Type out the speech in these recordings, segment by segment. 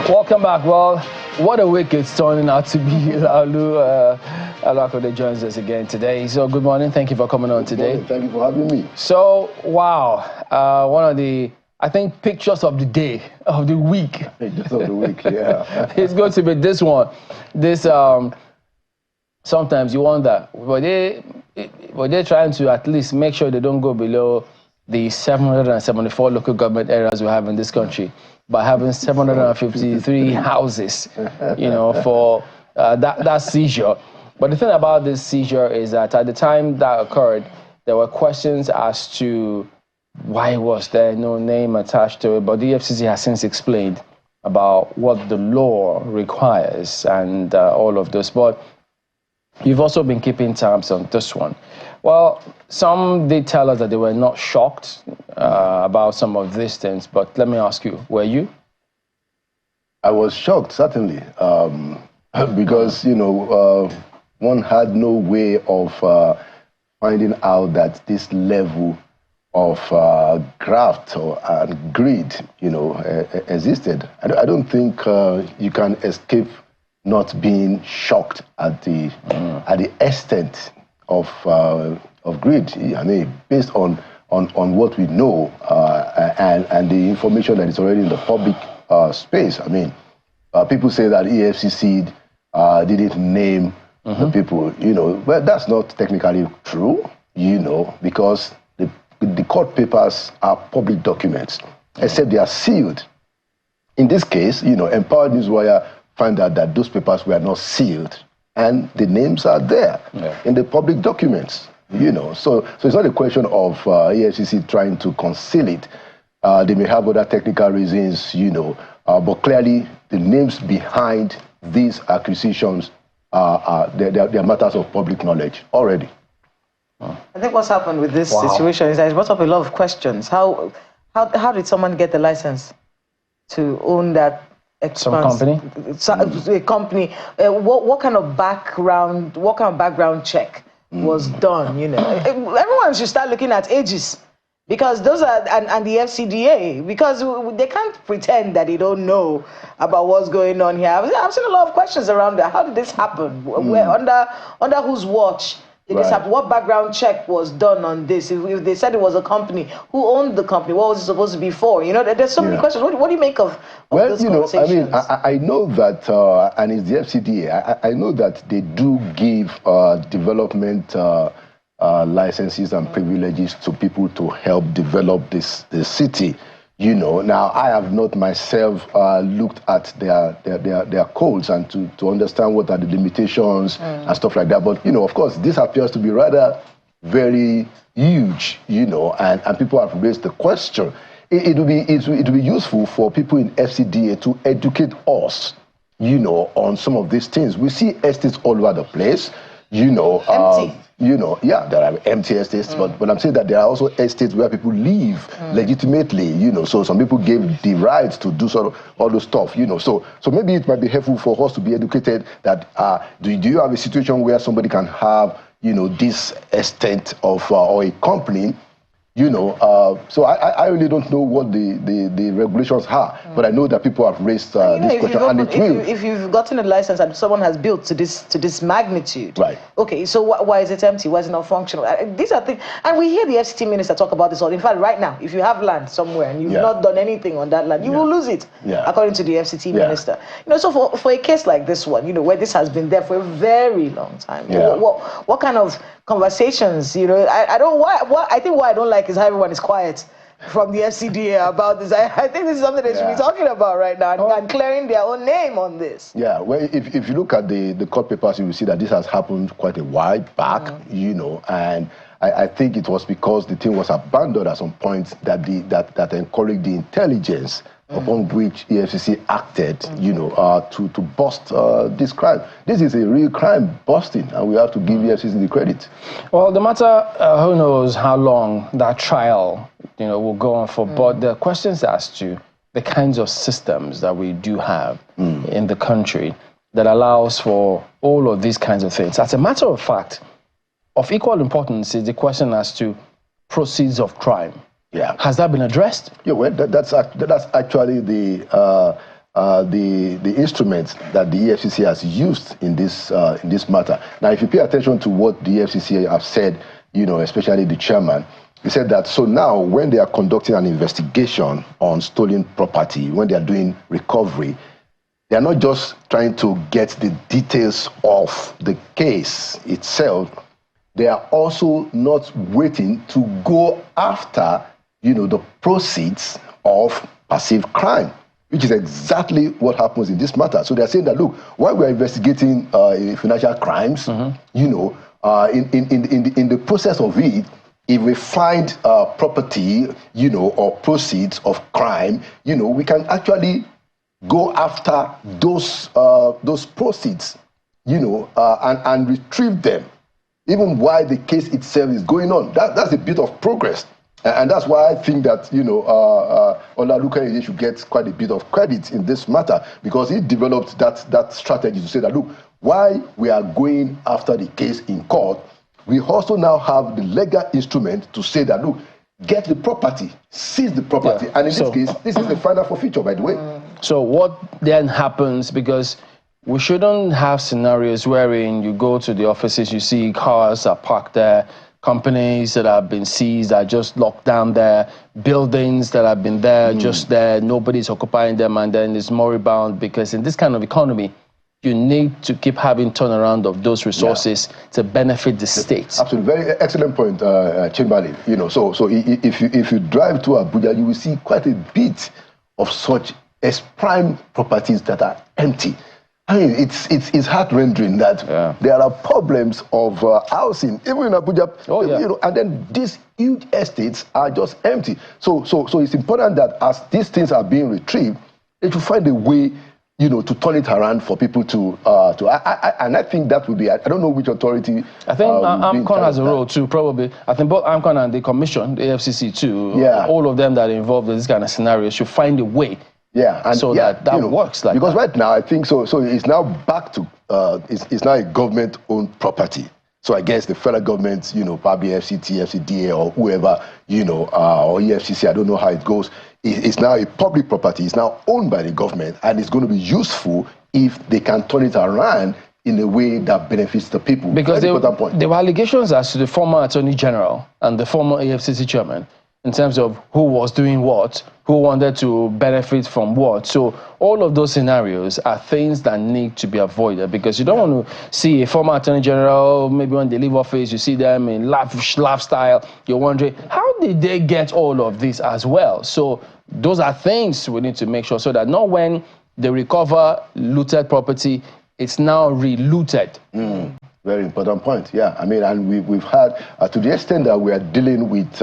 Welcome back. Well, what a week it's turning out to be. Akande joins us again today. So good morning. Thank you for coming on today. Thank you for having me. So, wow. One of the, I think, pictures of the day, of the week. Pictures of the week, yeah. It's going to be this one. This, sometimes you wonder, were they trying to at least make sure they don't go below the 774 local government areas we have in this country by having 753 houses, for that seizure. But the thing about this seizure is that at the time that occurred, there were questions as to why was there no name attached to it. But the EFCC has since explained about what the law requires and all of this. But you've also been keeping tabs on this one. Well, some did tell us that they were not shocked about some of these things, but let me ask you, were you? I was shocked, certainly, because, one had no way of finding out that this level of graft and greed, existed. I don't think you can escape not being shocked at the extent of greed. I mean, based on what we know and the information that is already in the public space. I mean, people say that EFCC didn't name the people. Well, that's not technically true. Because the court papers are public documents, except they are sealed. In this case, Empowered Newswire found out that those papers were not sealed, and the names are there in the public documents. So it's not a question of EFCC trying to conceal it. They may have other technical reasons, but clearly the names behind these acquisitions they're matters of public knowledge already. I think what's happened with this situation is that it brought up a lot of questions. How did someone get the license to own that? Some company? A company. What kind of background check was done? Everyone should start looking at ages, because those are and the FCDA, because they can't pretend that they don't know about what's going on here. I've seen a lot of questions around that. How did this happen? Where, under whose watch did this happen? What background check was done on this? If they said it was a company, who owned the company? What was it supposed to be for? There's so many questions. What do you make of those conversations? I know that, and it's the FCDA, I know that they do give development licenses and privileges to people to help develop the city. Now I have not myself looked at their codes and to understand what are the limitations and stuff like that. But of course, this appears to be rather very huge. And people have raised the question. It will be useful for people in FCDA to educate us, on some of these things. We see estates all over the place. Empty. There are empty estates, but I'm saying that there are also estates where people live legitimately, so some people gave the right to do sort of all those stuff, so maybe it might be helpful for us to be educated that do you have a situation where somebody can have, this estate of or a company, so I really don't know what the regulations are, but I know that people have raised this question. If you've gotten a license and someone has built to this magnitude, right? Okay, so why is it empty? Why is it not functional? These are things, and we hear the FCT minister talk about this all. In fact, right now, if you have land somewhere and you've not done anything on that land, you will lose it, according to the FCT minister. So for a case like this one, where this has been there for a very long time, what kind of conversations, I think what I don't like is how everyone is quiet from the FCDA about this. I think this is something they should be talking about right now and clearing their own name on this. Yeah, well, if you look at the court papers, you will see that this has happened quite a while back, and I think it was because the thing was abandoned at some point that encouraged the intelligence upon which EFCC acted, to bust this crime. This is a real crime busting, and we have to give EFCC the credit. Well, the matter, who knows how long that trial, will go on for, but the questions as to the kinds of systems that we do have in the country that allows for all of these kinds of things. As a matter of fact, of equal importance is the question as to proceeds of crime. Yeah. Has that been addressed? Yeah, well, that's actually the the instruments that the EFCC has used in this matter. Now, if you pay attention to what the EFCC have said, especially the chairman, he said that so now when they are conducting an investigation on stolen property, when they are doing recovery, they are not just trying to get the details of the case itself. They are also not waiting to go after, the proceeds of perceived crime, which is exactly what happens in this matter. So they are saying that, look, while we are investigating financial crimes, in the process of it, if we find property, or proceeds of crime, we can actually go after those proceeds, and retrieve them, even while the case itself is going on. That's a bit of progress. And that's why I think that, Olaluka should get quite a bit of credit in this matter, because he developed that strategy to say that, look, while we are going after the case in court, we also now have the legal instrument to say that, look, get the property, seize the property. Yeah. And in this case, this is the final forfeiture, by the way. So what then happens, because we shouldn't have scenarios wherein you go to the offices, you see cars are parked there, companies that have been seized are just locked down there, buildings that have been there, just there, nobody's occupying them, and then it's moribund, because in this kind of economy, you need to keep having turnaround of those resources to benefit the state. Absolutely, very excellent point, Chamberlain. So if you drive to Abuja, you will see quite a bit of such prime properties that are empty. I mean, it's heart-rending that there are problems of housing, even in Abuja, and then these huge estates are just empty. So it's important that as these things are being retrieved, they should find a way, to turn it around for people and I think that would be, I don't know which authority. I think AMCON has a role too, probably. I think both AMCON and the Commission, the EFCC too, all of them that are involved in this kind of scenario should find a way. Yeah, and so that works. Because right now, I think so it's now back to, it's now a government-owned property. So I guess the federal government, probably FCT, FCDA, or whoever, or EFCC, I don't know how it goes. It's now a public property. It's now owned by the government, and it's going to be useful if they can turn it around in a way that benefits the people. Because there were allegations as to the former Attorney General and the former EFCC chairman in terms of who was doing what, who wanted to benefit from what. So all of those scenarios are things that need to be avoided, because you don't want to see a former Attorney General, maybe when they leave office, you see them in lavish lifestyle. You're wondering, how did they get all of this as well? So those are things we need to make sure, so that not when they recover looted property, it's now re-looted. Very important point, yeah. I mean, and we've had, to the extent that we are dealing with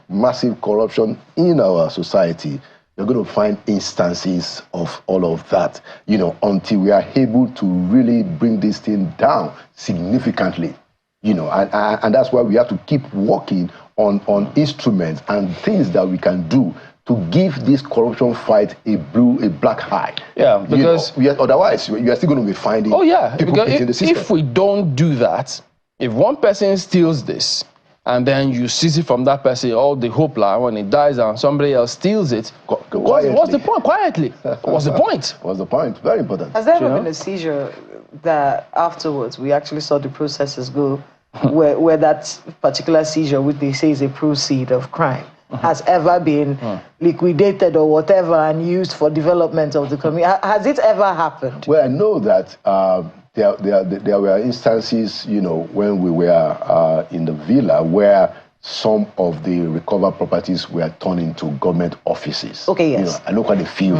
massive corruption in our society, you're going to find instances of all of that, until we are able to really bring this thing down significantly, and that's why we have to keep working on instruments and things that we can do to give this corruption fight a black eye. Yeah, because otherwise you are still going to be finding people in the system. If we don't do that, if one person steals this and then you seize it from that person, all the hoopla, when it dies and somebody else steals it, what's the point? Quietly. What's the point? What's the point? Very important. Has there ever been a seizure that afterwards we actually saw the processes go where that particular seizure, which they say is a proceed of crime, has ever been liquidated or whatever and used for development of the community? Has it ever happened? Well, I know that there were instances, when we were in the villa where some of the recovered properties were turned into government offices. Okay, yes. I know quite a few,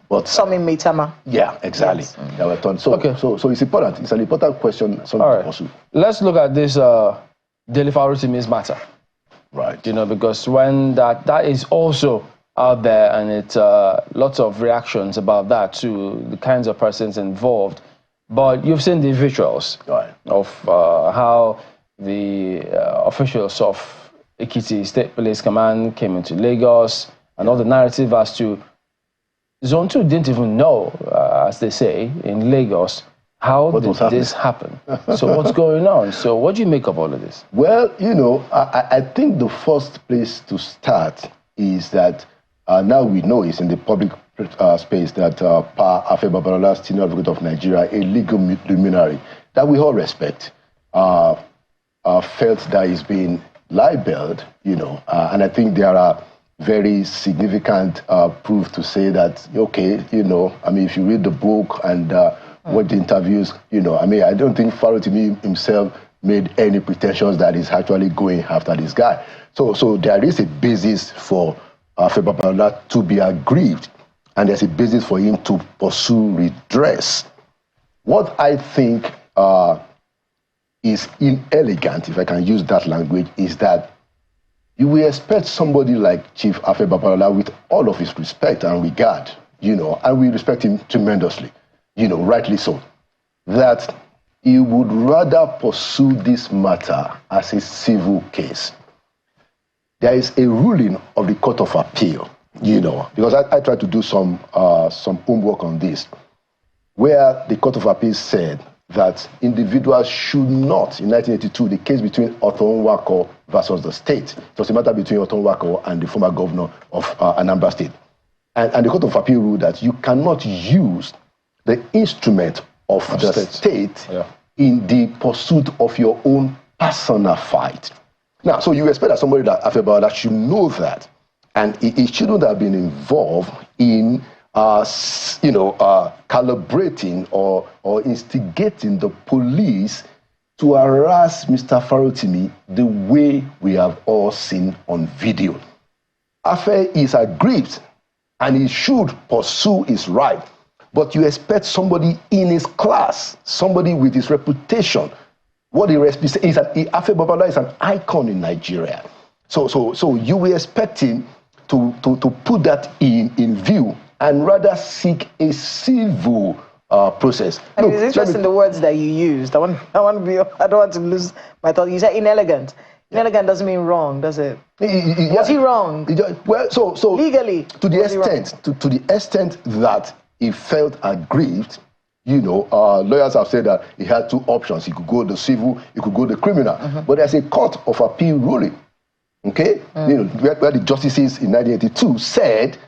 but some in Maitama. Yeah, exactly. Yes. They were turned. So it's important. It's an important question. All right. Let's look at this Dele Farotimi's matter. Right. Because when that is also out there, and it's lots of reactions about that to the kinds of persons involved. But you've seen the visuals of how the officials of Ekiti State Police Command came into Lagos, and all the narrative as to Zone 2 didn't even know, as they say, in Lagos, how did this happen? So what's going on? So what do you make of all of this? Well, I think the first place to start is that now we know it's in the public space that Pa Afe Babalola, Senior Advocate of Nigeria, a legal luminary that we all respect, felt that he's been libeled, and I think there are very significant proof to say that, okay, if you read the book and watch the interviews, I don't think Farotimi himself made any pretensions that he's actually going after this guy. So there is a basis for Afe Babalola to be aggrieved, and there's a basis for him to pursue redress. What I think is inelegant, if I can use that language, is that you will expect somebody like Chief Afe Babalola, with all of his respect and regard, and we respect him tremendously, rightly so, that he would rather pursue this matter as a civil case. There is a ruling of the Court of Appeal, because I tried to do some homework on this, where the Court of Appeal said that individuals should not, in 1982, the case between Othon Wako versus the state. It was a matter between Othon Wako and the former governor of Anambra State. And the Court of Appeal ruled that you cannot use the instrument of the state in the pursuit of your own personal fight. Now, so you expect that somebody like Afe Babalola should know that, and he shouldn't have been involved in calibrating or instigating the police to harass Mr. Farotimi the way we have all seen on video. Afe is aggrieved, and he should pursue his right. But you expect somebody in his class, somebody with his reputation, what he represents is Afe Babalola is an icon in Nigeria. So you will expect him to put that in view and rather seek a civil process. And it's interesting the words that you used. I don't want to lose my thought. You said inelegant. Inelegant doesn't mean wrong, does it? Was he wrong? Well, so legally, to the extent that he felt aggrieved, lawyers have said that he had two options. He could go the civil, he could go the criminal. But there's a Court of Appeal ruling, okay? Where the justices in 1982 said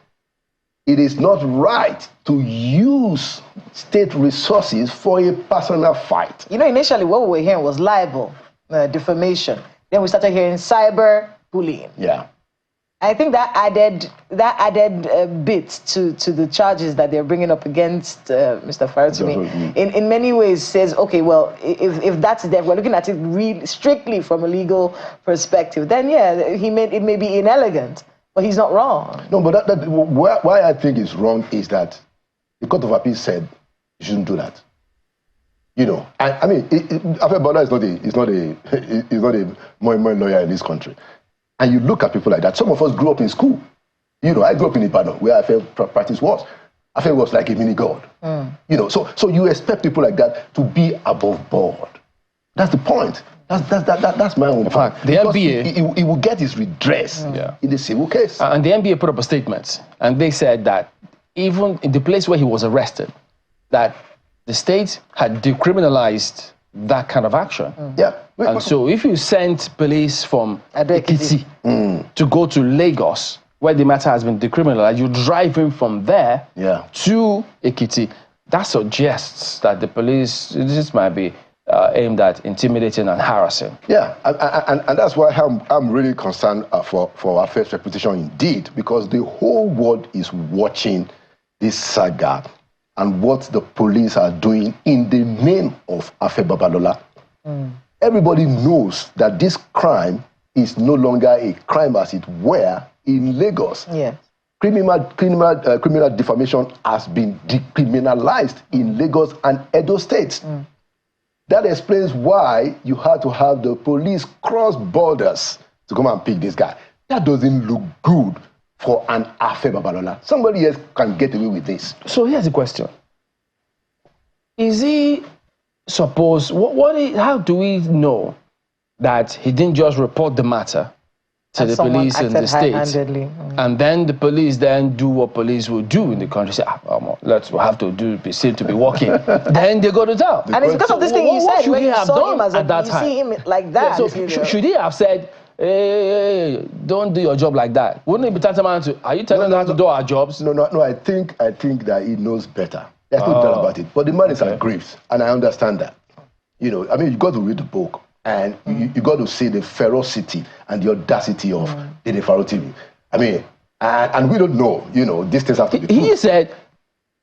it is not right to use state resources for a personal fight. Initially what we were hearing was libel, defamation. Then we started hearing cyber bullying. Yeah. I think that added bit to the charges that they're bringing up against Mr. Farotimi. In many ways says, okay, well, if that's there, we're looking at it really strictly from a legal perspective, then yeah, it may be inelegant, but he's not wrong. No, but why I think it's wrong is that the Court of Appeal said you shouldn't do that. Afe Babalola is not a more lawyer in this country. And you look at people like that. Some of us grew up in school. I grew up in Ibadan, where Afe practice was. Afe was like a mini god. So you expect people like that to be above board. That's the point. That's my own point. The NBA, he will get his redress in the civil case. And the NBA put up a statement, and they said that even in the place where he was arrested, that the state had decriminalized that kind of action. Yeah. And so if you send police from Ekiti to go to Lagos, where the matter has been decriminalized, you drive him from there to Ekiti, that suggests that the police, this might be aimed at intimidating and harassing. Yeah, and that's why I'm really concerned for our first reputation indeed, because the whole world is watching this saga and what the police are doing in the name of Afe Babalola. Everybody knows that this crime is no longer a crime as it were in Lagos. Yeah. Criminal defamation has been decriminalized in Lagos and Edo states. That explains why you had to have the police cross borders to come and pick this guy. That doesn't look good for an Afe Babalola. Somebody else can get away with this. So here's the question. Is he supposed, how do we know that he didn't just report the matter to the police in the state, and then the police then do what police will do in the country, say, we'll have to be seen to be walking. Then they go to town. And it's because of this thing you said, should he have done at that time? You see him like that. Yeah, so should he have said, hey, don't do your job like that. Wouldn't it be tantamount to, are you telling us to do our jobs? No, I think that he knows better. There's no doubt about it. But the man is aggrieved, and I understand that. You know, I mean, you got to read the book, and you got to see the ferocity and the audacity of Dele Farotimi. I mean, and we don't know, you know, these things have to be He said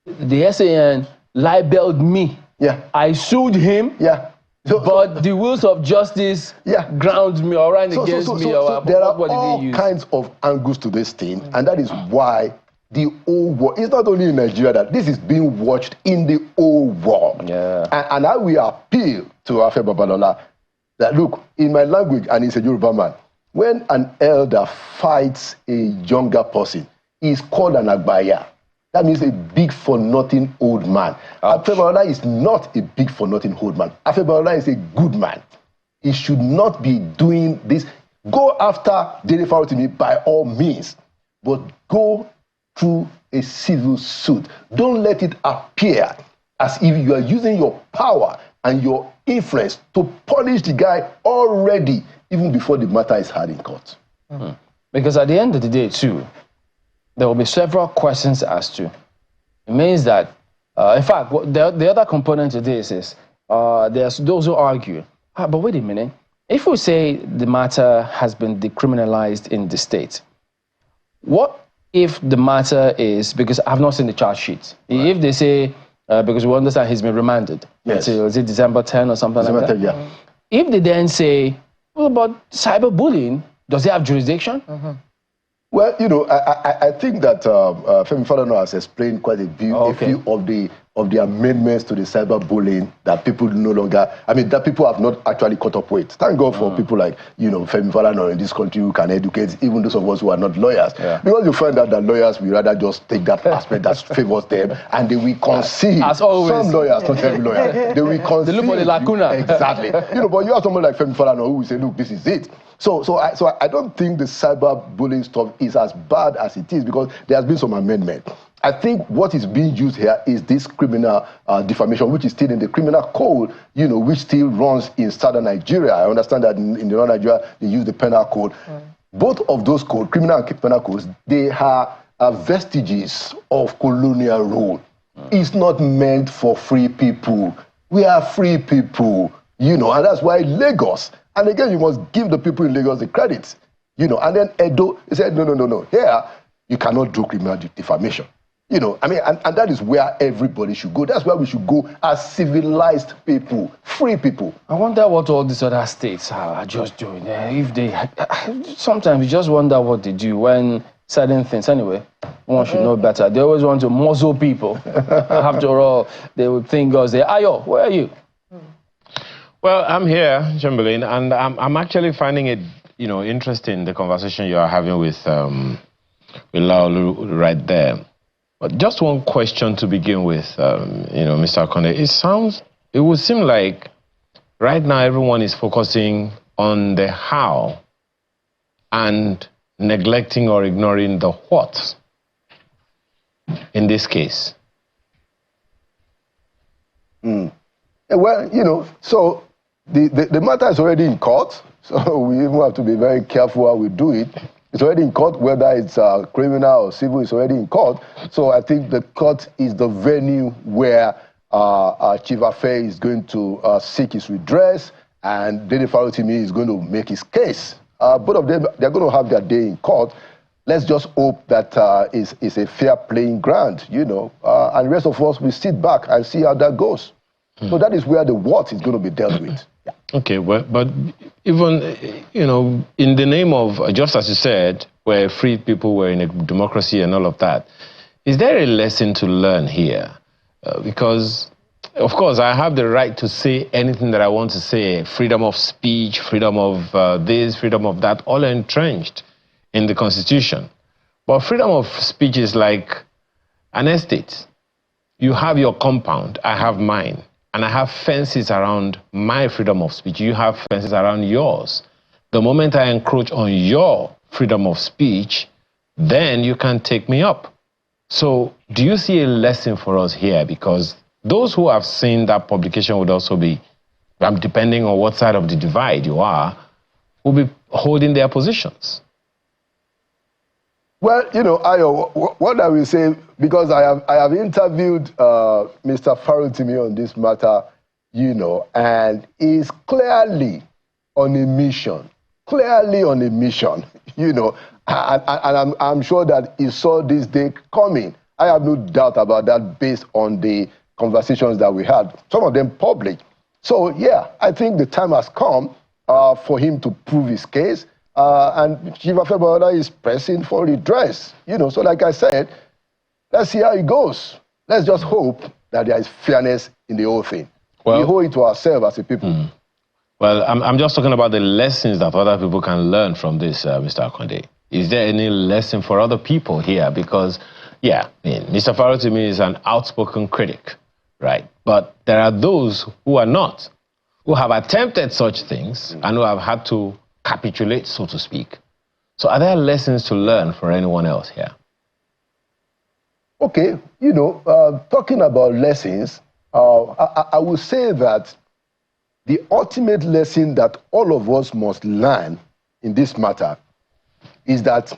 the SAN libeled me. Yeah. I sued him. Yeah. But the wheels of justice ground me or ran against me. There are all kinds of angles to this thing, and that is why the whole world, it's not only in Nigeria that this is being watched in the whole world. Yeah. And I will appeal to Afe Babalola that, look, in my language, and he's a Yoruba man, when an elder fights a younger person, he's called an agbaya. That means a big for nothing old man. Afe Babalola is not a big for nothing old man. Afe Babalola is a good man. He should not be doing this. Go after Dele Farotimi by all means, but go through a civil suit. Don't let it appear as if you are using your power and your influence to punish the guy already, even before the matter is heard in court. Because at the end of the day, too, there will be several questions asked to. It means that, in fact, the other component to this is there's those who argue, but wait a minute, if we say the matter has been decriminalized in the state, what if the matter is, because I've not seen the charge sheet, if they say, because we understand he's been remanded until, is it December 10 or something like that? 10, yeah. If they then say, well, about cyberbullying, does he have jurisdiction? Well, you know, I think that Femi Falana has explained quite a few of the amendments to the cyberbullying that people no longer, I mean, that people have not actually caught up with. Thank God for people like, you know, Femi Falana in this country who can educate even those of us who are not lawyers. Yeah. Because you find out that lawyers will rather just take that aspect that favors them and they will concede. As always. Some lawyers, not every lawyer, they will concede. They look for the lacuna. Exactly. You know, but you have someone like Femi Falana who will say, look, this is it. So I don't think the cyberbullying stuff is as bad as it is because there has been some amendment. I think what is being used here is this criminal defamation, which is still in the criminal code, you know, which still runs in southern Nigeria. I understand that in northern Nigeria, they use the penal code. Both of those codes, criminal and penal codes, they are vestiges of colonial rule. It's not meant for free people. We are free people, you know, and that's why Lagos, and again, you must give the people in Lagos the credit, you know, and then Edo, he said, no, here, you cannot do criminal defamation. You know, I mean, and that is where everybody should go. That's where we should go as civilized people, free people. I wonder what all these other states are just doing. If they, sometimes you just wonder what they do when certain things, anyway, one should know better. They always want to muzzle people. After all, they would think, God, say, Ayo, where are you? Well, I'm here, Chamberlain, and I'm actually finding it, you know, interesting, the conversation you are having with Laolu right there. But just one question to begin with, you know, Mr. Akande. It would seem like right now everyone is focusing on the how and neglecting or ignoring the what in this case. Well, you know, so the matter is already in court, so we even have to be very careful how we do it. It's already in court, whether it's criminal or civil, it's already in court. So I think the court is the venue where Chief Affair is going to seek his redress, and Dele Farotimi is going to make his case. Both of them, they're going to have their day in court. Let's just hope that it's a fair playing ground, you know, and the rest of us will sit back and see how that goes. So that is where the what is going to be dealt with. Yeah. Okay, well, but even, you know, in the name of, just as you said, we're free people, we're in a democracy and all of that, is there a lesson to learn here? Because, of course, I have the right to say anything that I want to say, freedom of speech, freedom of this, freedom of that, all entrenched in the Constitution. But freedom of speech is like an estate. You have your compound, I have mine. And I have fences around my freedom of speech. You have fences around yours. The moment I encroach on your freedom of speech, then you can take me up. So do you see a lesson for us here? Because those who have seen that publication would also be, depending on what side of the divide you are, will be holding their positions? Well, Ayo, what I will say, because I have interviewed Mr. Farotimi on this matter, and he's clearly on a mission. And I'm sure that he saw this day coming. I have no doubt about that based on the conversations that we had, some of them public. So, yeah, I think the time has come for him to prove his case. And Chief Afebawala is pressing for redress. So like I said, let's see how it goes. Let's just hope that there is fairness in the whole thing. Well, we owe it to ourselves as a people. Well, I'm just talking about the lessons that other people can learn from this, Mr. Akande. Is there any lesson for other people here? Because, yeah, Mr. Farotimi is an outspoken critic, right? But there are those who are not, who have attempted such things and who have had to capitulate, so to speak. So are there lessons to learn for anyone else here? Okay, talking about lessons, I would say that the ultimate lesson that all of us must learn in this matter is that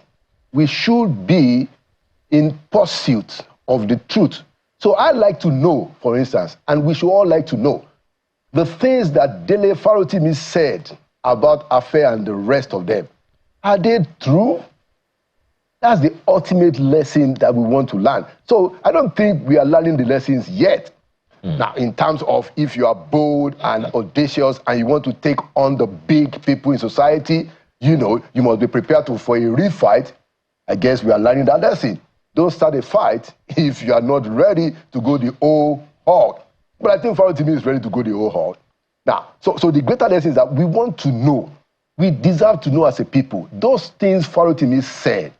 we should be in pursuit of the truth. So I'd like to know, for instance, and we should all like to know, the things that Dele Farotimi said about Affair and the rest of them, are they true? That's the ultimate lesson that we want to learn. So I don't think we are learning the lessons yet. Now, in terms of if you are bold and audacious and you want to take on the big people in society, you must be prepared for a real fight. I guess we are learning that lesson. Don't start a fight if you are not ready to go the whole hog. But I think Farotimi is ready to go the whole hog. Now, so the greater lesson is that we want to know, we deserve to know as a people, those things Farotimi said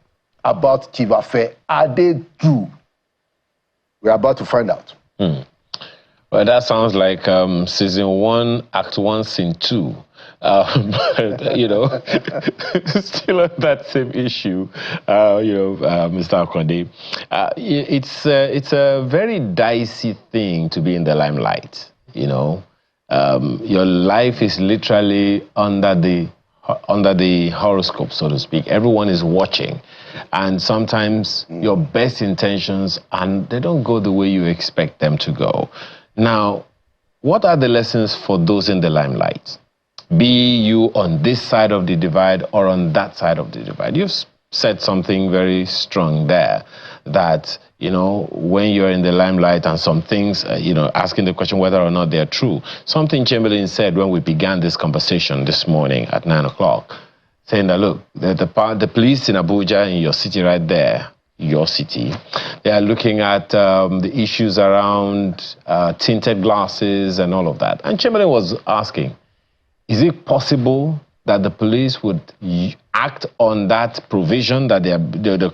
about Chief Affair, are they true? We're about to find out. Well, that sounds like season 1, act 1, scene 2. But, still on that same issue, Mr. Akande, it's a very dicey thing to be in the limelight, Your life is literally under the horoscope, so to speak. Everyone is watching. And sometimes your best intentions, and they don't go the way you expect them to go. Now, what are the lessons for those in the limelight? Be you on this side of the divide or on that side of the divide. You've said something very strong there, that, when you're in the limelight and some things, asking the question whether or not they're true. Something Chamberlain said when we began this conversation this morning at 9 o'clock, saying that, look, the police in Abuja, in your city right there, your city, they are looking at the issues around tinted glasses and all of that. And Chamberlain was asking, is it possible that the police would act on that provision, that the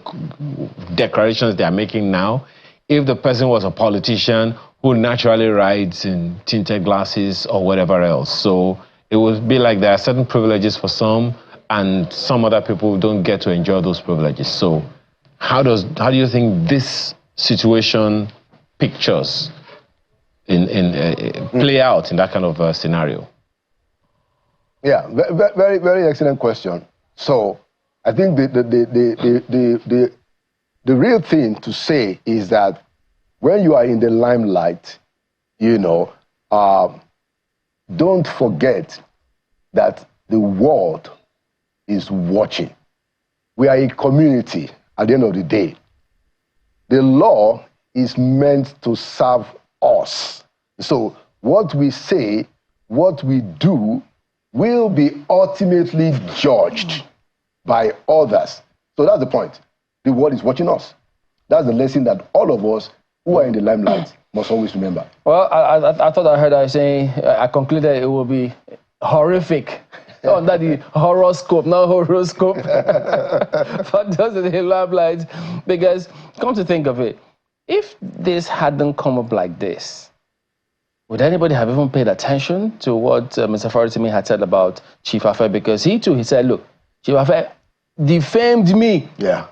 declarations they are making now, if the person was a politician who naturally rides in tinted glasses or whatever else? So it would be like there are certain privileges for some, and some other people don't get to enjoy those privileges. So how do you think this situation pictures play out in that kind of scenario? Yeah, very, very excellent question. So I think the real thing to say is that when you are in the limelight, don't forget that the world is watching. We are a community at the end of the day. The law is meant to serve us. So what we say, what we do, will be ultimately judged by others. So that's the point. The world is watching us. That's the lesson that all of us who are in the limelight must always remember. Well, I thought I heard I saying, I concluded it will be horrific. Under the horoscope, not horoscope. For those in the limelight. Because, come to think of it, if this hadn't come up like this, would anybody have even paid attention to what Mr. Farotimi had said about Chief Affair? Because he said, look, Chief Affair defamed me. Yeah.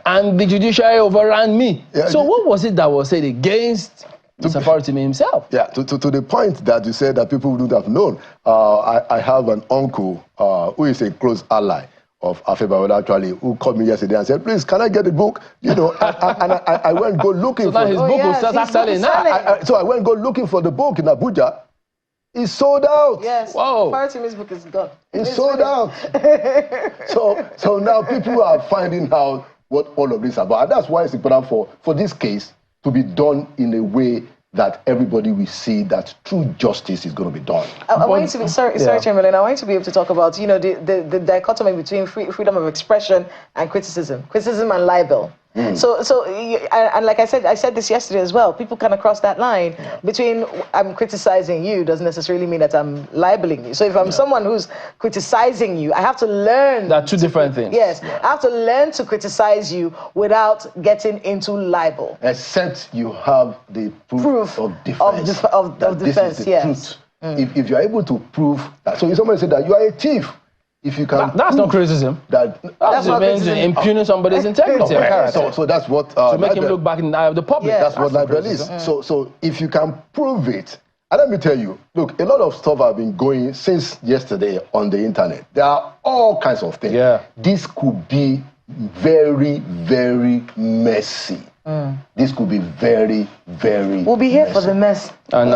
And the judiciary overran me. Yeah. So what was it that was said against Dele Farotimi himself. Yeah, to the point that you said that people wouldn't have known. I have an uncle who is a close ally of Afebawala, actually, who called me yesterday and said, please, can I get the book? You know, and I went and go looking so for now his book will start selling now. So I went and go looking for the book in Abuja. It's sold out. Yes. Whoa. Farotimi's book is gone. It's sold out. so now people are finding out what all of this is about. And that's why it's important for this case to be done in a way that everybody will see that true justice is going to be done. I want you to be, sorry, Chamberlain, I want you to be able to talk about, you know, the dichotomy between freedom of expression and criticism and libel. So and like I said this yesterday as well, people kind of cross that line between I'm criticizing you doesn't necessarily mean that I'm libeling you. So if I'm someone who's criticizing you, I have to learn. There are two different things. Yes, I have to learn to criticize you without getting into libel. Except you have the proof of defense. Of defense, this is the yes. truth. If you're able to prove that, so if somebody said that you are a thief, if you can, that's not criticism. That's means impugning somebody's integrity. So that's what to make him look back in the eye of the public. Yeah, that's what libel is. So if you can prove it, and let me tell you, look, a lot of stuff have been going since yesterday on the internet. There are all kinds of things. Yeah. This could be very, very messy. This could be very, very We'll be here messy. for the mess. And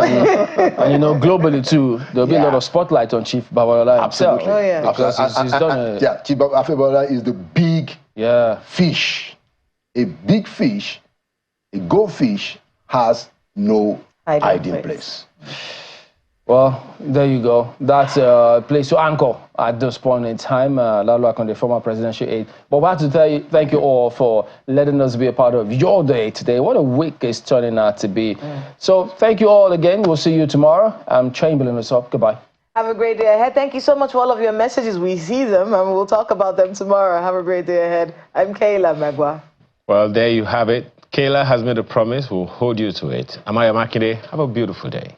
you know, globally too, there'll be a lot of spotlight on Chief Babalola himself. Absolutely. Oh, yeah. Because he's done Chief Afebawala is the big fish. A big fish, a goldfish has no hiding place. Well, there you go. That's a place to anchor at this point in time. Lalo Akande, former presidential aide. But we have to thank you all for letting us be a part of your day today. What a week it's turning out to be. So thank you all again. We'll see you tomorrow. I'm Chamberlain. What's up? Goodbye. Have a great day ahead. Thank you so much for all of your messages. We see them and we'll talk about them tomorrow. Have a great day ahead. I'm Kayla Magwa. Well, there you have it. Kayla has made a promise. We'll hold you to it. Amaya Makinde, have a beautiful day.